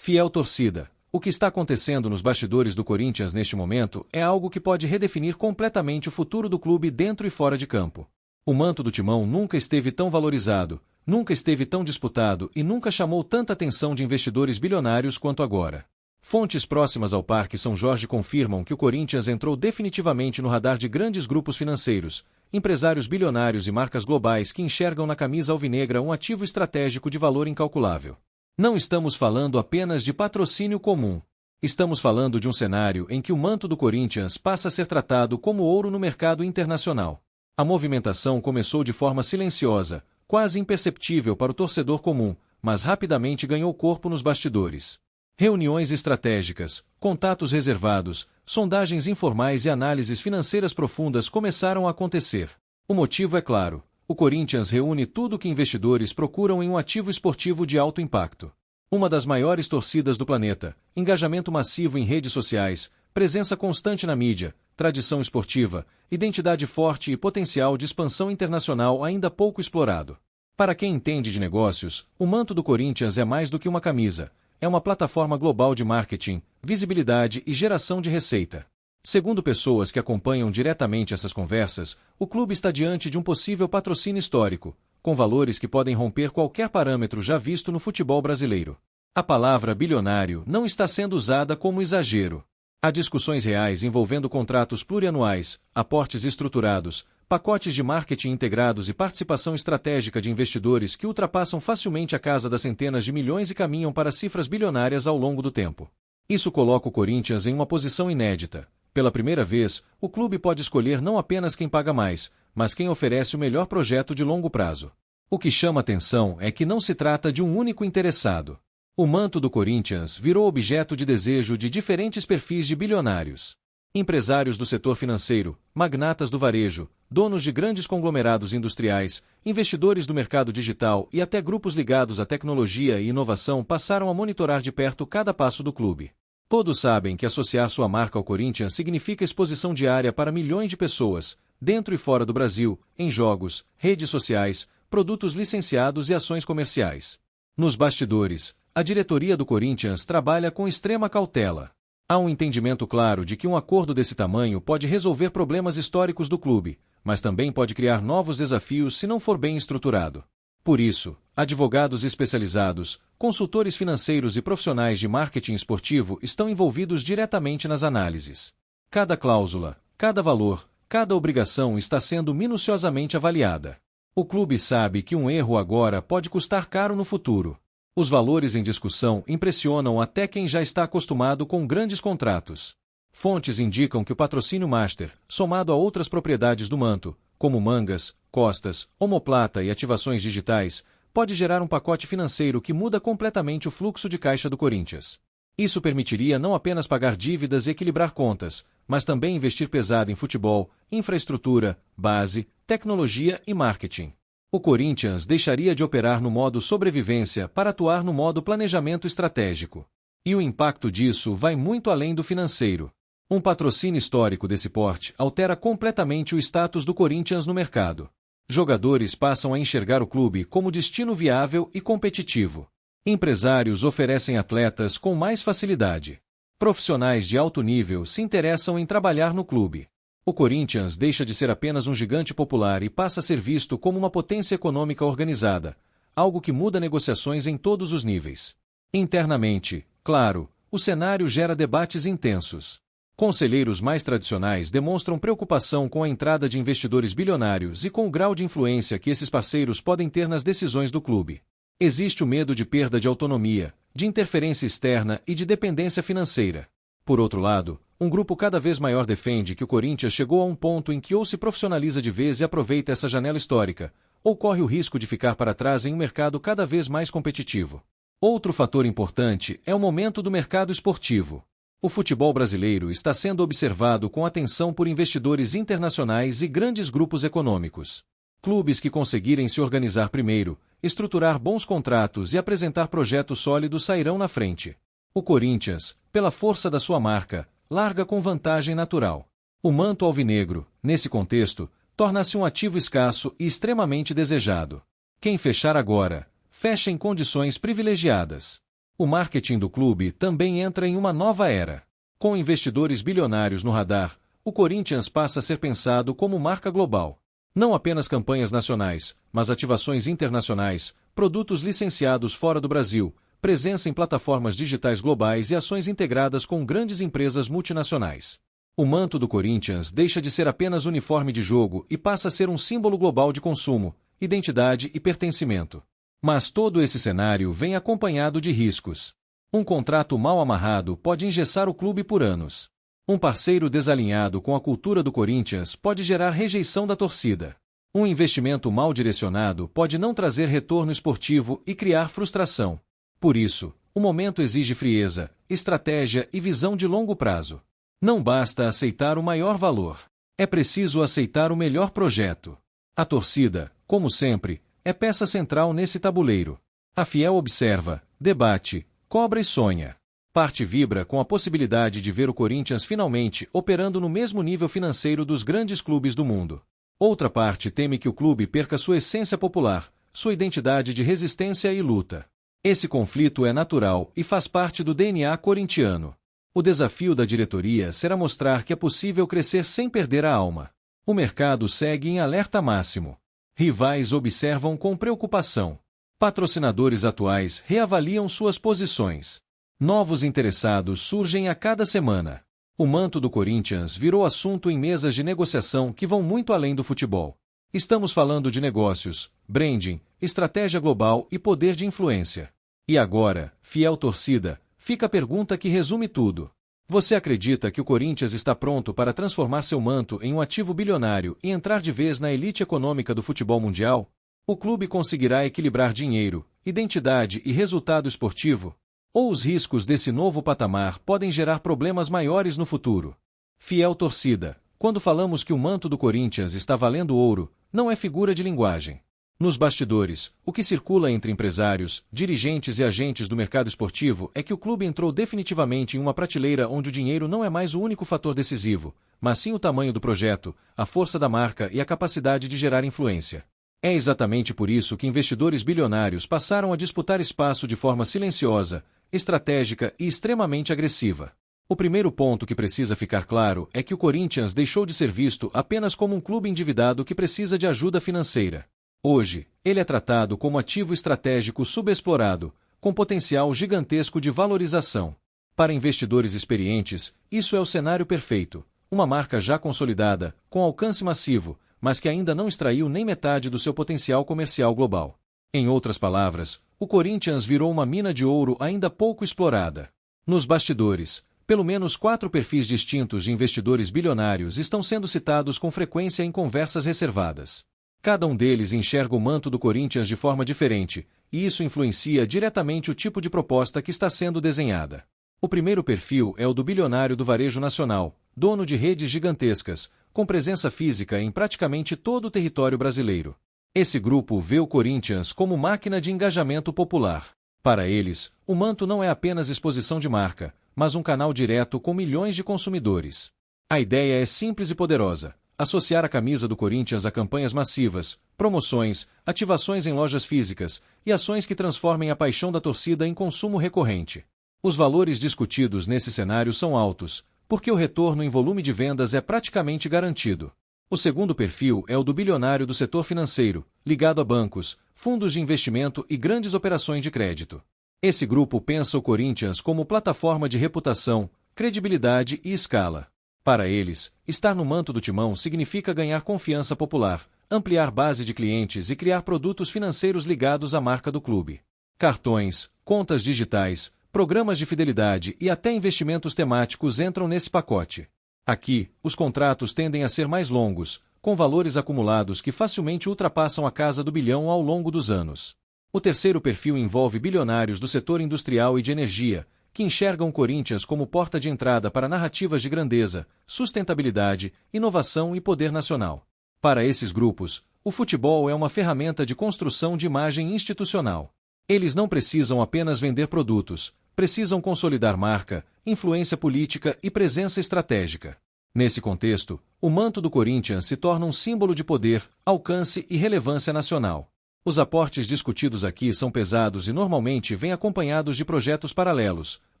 Fiel torcida, o que está acontecendo nos bastidores do Corinthians neste momento é algo que pode redefinir completamente o futuro do clube dentro e fora de campo. O manto do Timão nunca esteve tão valorizado, nunca esteve tão disputado e nunca chamou tanta atenção de investidores bilionários quanto agora. Fontes próximas ao Parque São Jorge confirmam que o Corinthians entrou definitivamente no radar de grandes grupos financeiros, empresários bilionários e marcas globais que enxergam na camisa alvinegra um ativo estratégico de valor incalculável. Não estamos falando apenas de patrocínio comum. Estamos falando de um cenário em que o manto do Corinthians passa a ser tratado como ouro no mercado internacional. A movimentação começou de forma silenciosa, quase imperceptível para o torcedor comum, mas rapidamente ganhou corpo nos bastidores. Reuniões estratégicas, contatos reservados, sondagens informais e análises financeiras profundas começaram a acontecer. O motivo é claro: o Corinthians reúne tudo o que investidores procuram em um ativo esportivo de alto impacto. Uma das maiores torcidas do planeta, engajamento massivo em redes sociais, presença constante na mídia, tradição esportiva, identidade forte e potencial de expansão internacional ainda pouco explorado. Para quem entende de negócios, o manto do Corinthians é mais do que uma camisa. É uma plataforma global de marketing, visibilidade e geração de receita. Segundo pessoas que acompanham diretamente essas conversas, o clube está diante de um possível patrocínio histórico, com valores que podem romper qualquer parâmetro já visto no futebol brasileiro. A palavra bilionário não está sendo usada como exagero. Há discussões reais envolvendo contratos plurianuais, aportes estruturados, pacotes de marketing integrados e participação estratégica de investidores que ultrapassam facilmente a casa das centenas de milhões e caminham para cifras bilionárias ao longo do tempo. Isso coloca o Corinthians em uma posição inédita. Pela primeira vez, o clube pode escolher não apenas quem paga mais, mas quem oferece o melhor projeto de longo prazo. O que chama atenção é que não se trata de um único interessado. O manto do Corinthians virou objeto de desejo de diferentes perfis de bilionários. Empresários do setor financeiro, magnatas do varejo, donos de grandes conglomerados industriais, investidores do mercado digital e até grupos ligados à tecnologia e inovação passaram a monitorar de perto cada passo do clube. Todos sabem que associar sua marca ao Corinthians significa exposição diária para milhões de pessoas, dentro e fora do Brasil, em jogos, redes sociais, produtos licenciados e ações comerciais. Nos bastidores, a diretoria do Corinthians trabalha com extrema cautela. Há um entendimento claro de que um acordo desse tamanho pode resolver problemas históricos do clube, mas também pode criar novos desafios se não for bem estruturado. Por isso, advogados especializados, consultores financeiros e profissionais de marketing esportivo estão envolvidos diretamente nas análises. Cada cláusula, cada valor, cada obrigação está sendo minuciosamente avaliada. O clube sabe que um erro agora pode custar caro no futuro. Os valores em discussão impressionam até quem já está acostumado com grandes contratos. Fontes indicam que o patrocínio master, somado a outras propriedades do manto, como mangas, costas, omoplata e ativações digitais, pode gerar um pacote financeiro que muda completamente o fluxo de caixa do Corinthians. Isso permitiria não apenas pagar dívidas e equilibrar contas, mas também investir pesado em futebol, infraestrutura, base, tecnologia e marketing. O Corinthians deixaria de operar no modo sobrevivência para atuar no modo planejamento estratégico. E o impacto disso vai muito além do financeiro. Um patrocínio histórico desse porte altera completamente o status do Corinthians no mercado. Jogadores passam a enxergar o clube como destino viável e competitivo. Empresários oferecem atletas com mais facilidade. Profissionais de alto nível se interessam em trabalhar no clube. O Corinthians deixa de ser apenas um gigante popular e passa a ser visto como uma potência econômica organizada, algo que muda negociações em todos os níveis. Internamente, claro, o cenário gera debates intensos. Conselheiros mais tradicionais demonstram preocupação com a entrada de investidores bilionários e com o grau de influência que esses parceiros podem ter nas decisões do clube. Existe o medo de perda de autonomia, de interferência externa e de dependência financeira. Por outro lado, um grupo cada vez maior defende que o Corinthians chegou a um ponto em que ou se profissionaliza de vez e aproveita essa janela histórica, ou corre o risco de ficar para trás em um mercado cada vez mais competitivo. Outro fator importante é o momento do mercado esportivo. O futebol brasileiro está sendo observado com atenção por investidores internacionais e grandes grupos econômicos. Clubes que conseguirem se organizar primeiro, estruturar bons contratos e apresentar projetos sólidos sairão na frente. O Corinthians, pela força da sua marca, larga com vantagem natural. O manto alvinegro, nesse contexto, torna-se um ativo escasso e extremamente desejado. Quem fechar agora, fecha em condições privilegiadas. O marketing do clube também entra em uma nova era. Com investidores bilionários no radar, o Corinthians passa a ser pensado como marca global. Não apenas campanhas nacionais, mas ativações internacionais, produtos licenciados fora do Brasil, presença em plataformas digitais globais e ações integradas com grandes empresas multinacionais. O manto do Corinthians deixa de ser apenas uniforme de jogo e passa a ser um símbolo global de consumo, identidade e pertencimento. Mas todo esse cenário vem acompanhado de riscos. Um contrato mal amarrado pode engessar o clube por anos. Um parceiro desalinhado com a cultura do Corinthians pode gerar rejeição da torcida. Um investimento mal direcionado pode não trazer retorno esportivo e criar frustração. Por isso, o momento exige frieza, estratégia e visão de longo prazo. Não basta aceitar o maior valor. É preciso aceitar o melhor projeto. A torcida, como sempre, é peça central nesse tabuleiro. A fiel observa, debate, cobra e sonha. Parte vibra com a possibilidade de ver o Corinthians finalmente operando no mesmo nível financeiro dos grandes clubes do mundo. Outra parte teme que o clube perca sua essência popular, sua identidade de resistência e luta. Esse conflito é natural e faz parte do DNA corintiano. O desafio da diretoria será mostrar que é possível crescer sem perder a alma. O mercado segue em alerta máximo. Rivais observam com preocupação. Patrocinadores atuais reavaliam suas posições. Novos interessados surgem a cada semana. O manto do Corinthians virou assunto em mesas de negociação que vão muito além do futebol. Estamos falando de negócios, branding, estratégia global e poder de influência. E agora, fiel torcida, fica a pergunta que resume tudo. Você acredita que o Corinthians está pronto para transformar seu manto em um ativo bilionário e entrar de vez na elite econômica do futebol mundial? O clube conseguirá equilibrar dinheiro, identidade e resultado esportivo? Ou os riscos desse novo patamar podem gerar problemas maiores no futuro? Fiel torcida, quando falamos que o manto do Corinthians está valendo ouro, não é figura de linguagem. Nos bastidores, o que circula entre empresários, dirigentes e agentes do mercado esportivo é que o clube entrou definitivamente em uma prateleira onde o dinheiro não é mais o único fator decisivo, mas sim o tamanho do projeto, a força da marca e a capacidade de gerar influência. É exatamente por isso que investidores bilionários passaram a disputar espaço de forma silenciosa, estratégica e extremamente agressiva. O primeiro ponto que precisa ficar claro é que o Corinthians deixou de ser visto apenas como um clube endividado que precisa de ajuda financeira. Hoje, ele é tratado como ativo estratégico subexplorado, com potencial gigantesco de valorização. Para investidores experientes, isso é o cenário perfeito. Uma marca já consolidada, com alcance massivo, mas que ainda não extraiu nem metade do seu potencial comercial global. Em outras palavras, o Corinthians virou uma mina de ouro ainda pouco explorada. Nos bastidores, pelo menos 4 perfis distintos de investidores bilionários estão sendo citados com frequência em conversas reservadas. Cada um deles enxerga o manto do Corinthians de forma diferente, e isso influencia diretamente o tipo de proposta que está sendo desenhada. O primeiro perfil é o do bilionário do varejo nacional, dono de redes gigantescas, com presença física em praticamente todo o território brasileiro. Esse grupo vê o Corinthians como máquina de engajamento popular. Para eles, o manto não é apenas exposição de marca, mas um canal direto com milhões de consumidores. A ideia é simples e poderosa: associar a camisa do Corinthians a campanhas massivas, promoções, ativações em lojas físicas e ações que transformem a paixão da torcida em consumo recorrente. Os valores discutidos nesse cenário são altos, porque o retorno em volume de vendas é praticamente garantido. O segundo perfil é o do bilionário do setor financeiro, ligado a bancos, fundos de investimento e grandes operações de crédito. Esse grupo pensa o Corinthians como plataforma de reputação, credibilidade e escala. Para eles, estar no manto do timão significa ganhar confiança popular, ampliar base de clientes e criar produtos financeiros ligados à marca do clube. Cartões, contas digitais, programas de fidelidade e até investimentos temáticos entram nesse pacote. Aqui, os contratos tendem a ser mais longos, com valores acumulados que facilmente ultrapassam a casa do bilhão ao longo dos anos. O terceiro perfil envolve bilionários do setor industrial e de energia, que enxergam o Corinthians como porta de entrada para narrativas de grandeza, sustentabilidade, inovação e poder nacional. Para esses grupos, o futebol é uma ferramenta de construção de imagem institucional. Eles não precisam apenas vender produtos, precisam consolidar marca, influência política e presença estratégica. Nesse contexto, o manto do Corinthians se torna um símbolo de poder, alcance e relevância nacional. Os aportes discutidos aqui são pesados e normalmente vêm acompanhados de projetos paralelos,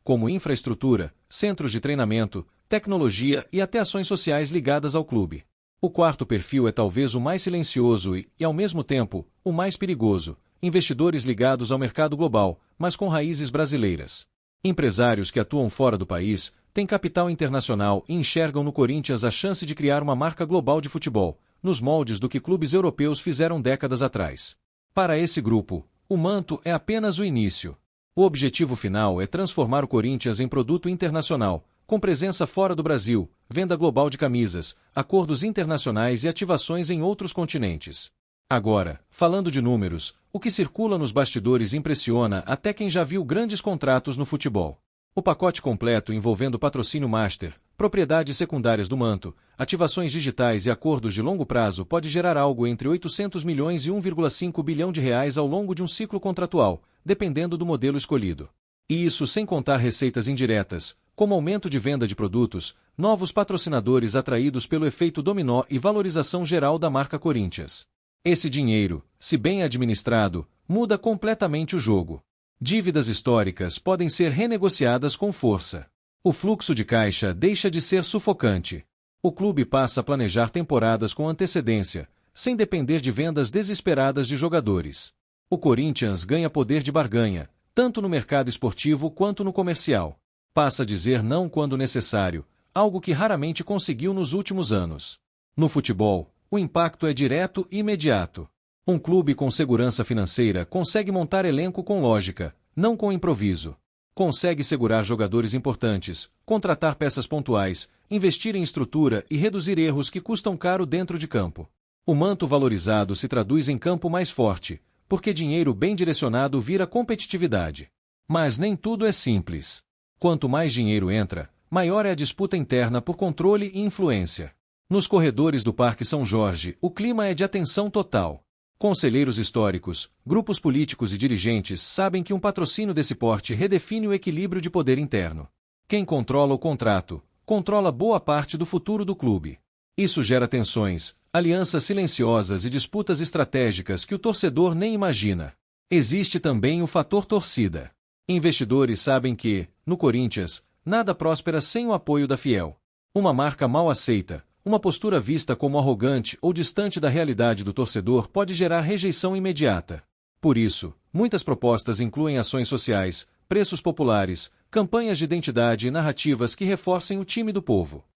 como infraestrutura, centros de treinamento, tecnologia e até ações sociais ligadas ao clube. O quarto perfil é talvez o mais silencioso e, ao mesmo tempo, o mais perigoso: investidores ligados ao mercado global, mas com raízes brasileiras. Empresários que atuam fora do país, têm capital internacional e enxergam no Corinthians a chance de criar uma marca global de futebol, nos moldes do que clubes europeus fizeram décadas atrás. Para esse grupo, o manto é apenas o início. O objetivo final é transformar o Corinthians em produto internacional, com presença fora do Brasil, venda global de camisas, acordos internacionais e ativações em outros continentes. Agora, falando de números, o que circula nos bastidores impressiona até quem já viu grandes contratos no futebol. O pacote completo envolvendo patrocínio master, propriedades secundárias do manto, ativações digitais e acordos de longo prazo pode gerar algo entre 800 milhões e 1,5 bilhão de reais ao longo de um ciclo contratual, dependendo do modelo escolhido. E isso sem contar receitas indiretas, como aumento de venda de produtos, novos patrocinadores atraídos pelo efeito dominó e valorização geral da marca Corinthians. Esse dinheiro, se bem administrado, muda completamente o jogo. Dívidas históricas podem ser renegociadas com força. O fluxo de caixa deixa de ser sufocante. O clube passa a planejar temporadas com antecedência, sem depender de vendas desesperadas de jogadores. O Corinthians ganha poder de barganha, tanto no mercado esportivo quanto no comercial. Passa a dizer não quando necessário, algo que raramente conseguiu nos últimos anos. No futebol, o impacto é direto e imediato. Um clube com segurança financeira consegue montar elenco com lógica, não com improviso. Consegue segurar jogadores importantes, contratar peças pontuais, investir em estrutura e reduzir erros que custam caro dentro de campo. O manto valorizado se traduz em campo mais forte, porque dinheiro bem direcionado vira competitividade. Mas nem tudo é simples. Quanto mais dinheiro entra, maior é a disputa interna por controle e influência. Nos corredores do Parque São Jorge, o clima é de atenção total. Conselheiros históricos, grupos políticos e dirigentes sabem que um patrocínio desse porte redefine o equilíbrio de poder interno. Quem controla o contrato, controla boa parte do futuro do clube. Isso gera tensões, alianças silenciosas e disputas estratégicas que o torcedor nem imagina. Existe também o fator torcida. Investidores sabem que, no Corinthians, nada próspera sem o apoio da fiel. Uma marca mal aceita, uma postura vista como arrogante ou distante da realidade do torcedor pode gerar rejeição imediata. Por isso, muitas propostas incluem ações sociais, preços populares, campanhas de identidade e narrativas que reforcem o time do povo.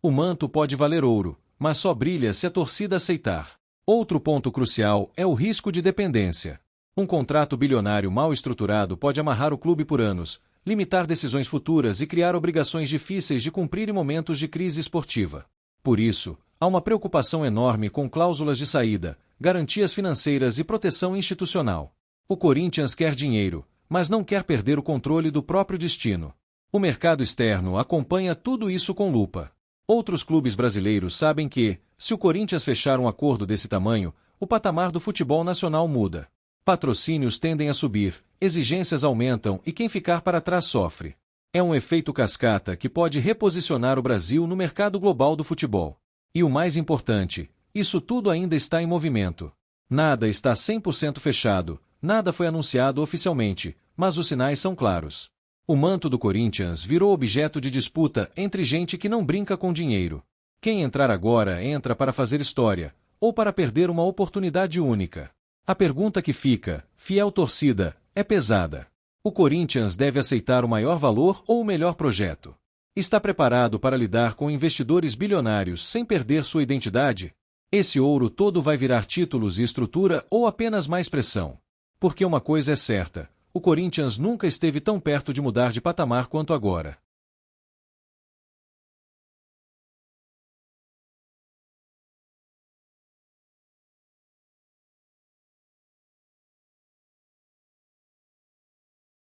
O manto pode valer ouro, mas só brilha se a torcida aceitar. Outro ponto crucial é o risco de dependência. Um contrato bilionário mal estruturado pode amarrar o clube por anos, limitar decisões futuras e criar obrigações difíceis de cumprir em momentos de crise esportiva. Por isso, há uma preocupação enorme com cláusulas de saída, garantias financeiras e proteção institucional. O Corinthians quer dinheiro, mas não quer perder o controle do próprio destino. O mercado externo acompanha tudo isso com lupa. Outros clubes brasileiros sabem que, se o Corinthians fechar um acordo desse tamanho, o patamar do futebol nacional muda. Patrocínios tendem a subir, exigências aumentam e quem ficar para trás sofre. É um efeito cascata que pode reposicionar o Brasil no mercado global do futebol. E o mais importante, isso tudo ainda está em movimento. Nada está 100% fechado, nada foi anunciado oficialmente, mas os sinais são claros. O manto do Corinthians virou objeto de disputa entre gente que não brinca com dinheiro. Quem entrar agora entra para fazer história, ou para perder uma oportunidade única. A pergunta que fica, fiel torcida, é pesada. O Corinthians deve aceitar o maior valor ou o melhor projeto? Está preparado para lidar com investidores bilionários sem perder sua identidade? Esse ouro todo vai virar títulos e estrutura ou apenas mais pressão? Porque uma coisa é certa, o Corinthians nunca esteve tão perto de mudar de patamar quanto agora.